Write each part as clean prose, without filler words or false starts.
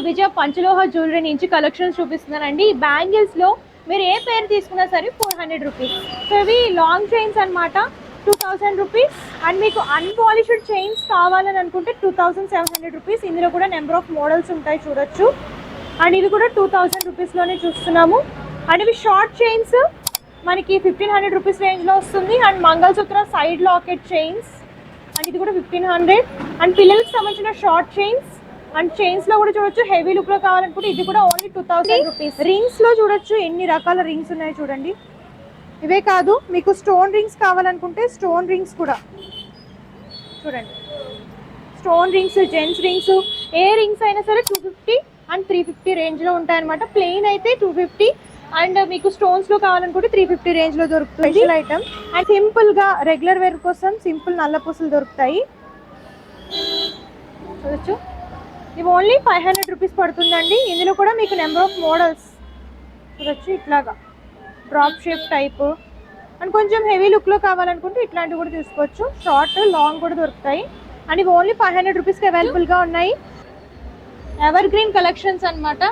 విజయ పంచలోహ jewellery నుంచి collections చూపిస్తున్నానండి. ఈ బ్యాంగిల్స్లో మీరు ఏ పేరు తీసుకున్నా సరే 400 రూపీస్. సో ఇవి లాంగ్ చైన్స్ అనమాట, 2000 రూపీస్. అండ్ మీకు అన్పాలిష్డ్ చైన్స్ కావాలని అనుకుంటే 2700 రూపీస్. ఇందులో కూడా నెంబర్ ఆఫ్ మోడల్స్ ఉంటాయి, చూడొచ్చు. అండ్ ఇది కూడా 2000 రూపీస్లోనే చూస్తున్నాము. అండ్ ఇవి షార్ట్ చైన్స్ మనకి 1500 రూపీస్ రేంజ్లో వస్తుంది. And mangalsutra side locket chains, and ఇది కూడా 1500. అండ్ పిల్లలకి సంబంధించిన షార్ట్ చైన్స్ అండ్ చైన్స్ లో కూడా చూడొచ్చు. హెవీ లుక్ లో కావాలనుకుంటే ఇది కూడా ఓన్లీ 2000 రూపీస్. రింగ్స్ లో చూడొచ్చు ఎన్ని రకాల రింగ్స్ ఉన్నాయి చూడండి. ఇవే కాదు, మీకు స్టోన్ రింగ్స్ కావాలనుకుంటే స్టోన్ రింగ్స్ కూడా చూడండి. స్టోన్ రింగ్స్, జెంట్స్ రింగ్స్, ఏ రింగ్స్ అయినా సరే 250 అండ్ 350 రేంజ్ లో ఉంటాయన్నమాట. ప్లెయిన్ అయితే 250 అండ్ మీకు స్టోన్స్ లో కావాలనుకుంటే 350 రేంజ్ లో దొరుకుతుంది. Special item. అండ్ సింపుల్ గా రెగ్యులర్ వేర్ కోసం సింపుల్ నల్ల పూసలు దొరుకుతాయి, చూడొచ్చు. ఇవి ఓన్లీ 500 రూపీస్ పడుతుందండి. ఇందులో కూడా మీకు నెంబర్ ఆఫ్ మోడల్స్ చూడొచ్చు. ఇట్లాగా డ్రాప్ షేప్ టైప్ అండ్ కొంచెం హెవీ లుక్లో కావాలనుకుంటే ఇట్లాంటివి కూడా తీసుకోవచ్చు. షార్ట్ లాంగ్ కూడా దొరుకుతాయి. అండ్ ఇవి ఓన్లీ 500 రూపీస్కి అవైలబుల్గా ఉన్నాయి. ఎవర్ గ్రీన్ కలెక్షన్స్ అనమాట.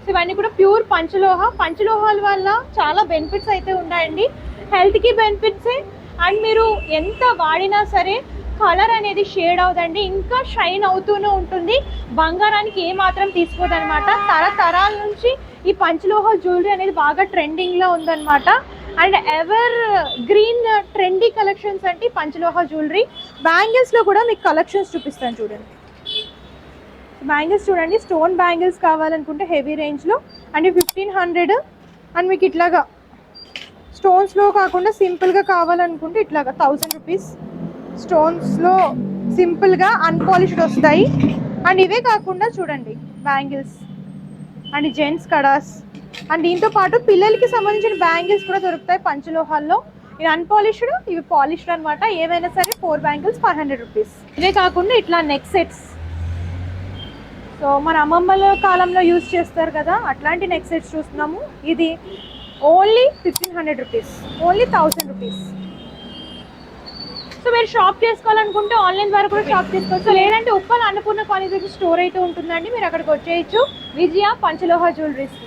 సో ఇవన్నీ కూడా ప్యూర్ పంచలోహాల వల్ల చాలా బెనిఫిట్స్ అయితే ఉన్నాయండి. హెల్త్కి బెనిఫిట్సే. అండ్ మీరు ఎంత వాడినా సరే కలర్ అనేది షేడ్ అవుదండి, ఇంకా షైన్ అవుతూనే ఉంటుంది. బంగారానికి ఏమాత్రం తీసుకోదనమాట. తరతరాల నుంచి ఈ పంచలోహ జ్యువెలరీ అనేది బాగా ట్రెండింగ్లో ఉందన్నమాట. And ever green trendy collections అంటే పంచలోహ జ్యువెలరీ. బ్యాంగిల్స్లో కూడా మీకు కలెక్షన్స్ చూపిస్తాను చూడండి. బ్యాంగిల్స్ చూడండి, స్టోన్ బ్యాంగిల్స్ కావాలనుకుంటే హెవీ రేంజ్లో అండ్ 1500. అండ్ మీకు ఇట్లాగా స్టోన్స్లో కాకుండా సింపుల్గా కావాలనుకుంటే ఇట్లాగా 1000 రూపీస్. స్టోన్స్లో సింపుల్గా అన్పాలిష్డ్ వస్తాయి. అండ్ ఇవే కాకుండా చూడండి bangles and gents kadas. And దీంతో పాటు పిల్లలకి సంబంధించిన బ్యాంగిల్స్ కూడా దొరుకుతాయి పంచలోహాల్లో. ఇది అన్పాలిష్డ్, ఇవి పాలిష్డ్ అనమాట. ఏవైనా సరే 4 బ్యాంగిల్స్ 500 రూపీస్. ఇవే కాకుండా ఇట్లా నెక్ సెట్స్, సో మన అమ్మమ్మల కాలంలో యూజ్ చేస్తారు కదా, అట్లాంటి నెక్ సెట్స్ చూస్తున్నాము. ఇది only 1500 rupees, only 1000 rupees. So మీరు షాప్ చేసుకోవాలనుకుంటే ఆన్లైన్ ద్వారా కూడా షాప్ చేసుకోవచ్చు. లేదంటే ఉప్పల్ అన్నపూర్ణ కాలేజ్ దగ్గర స్టోర్ అయితే ఉంటుందండి, మీరు అక్కడికి వచ్చేయచ్చు. విజయ పంచలోహ జ్యువెలరీస్.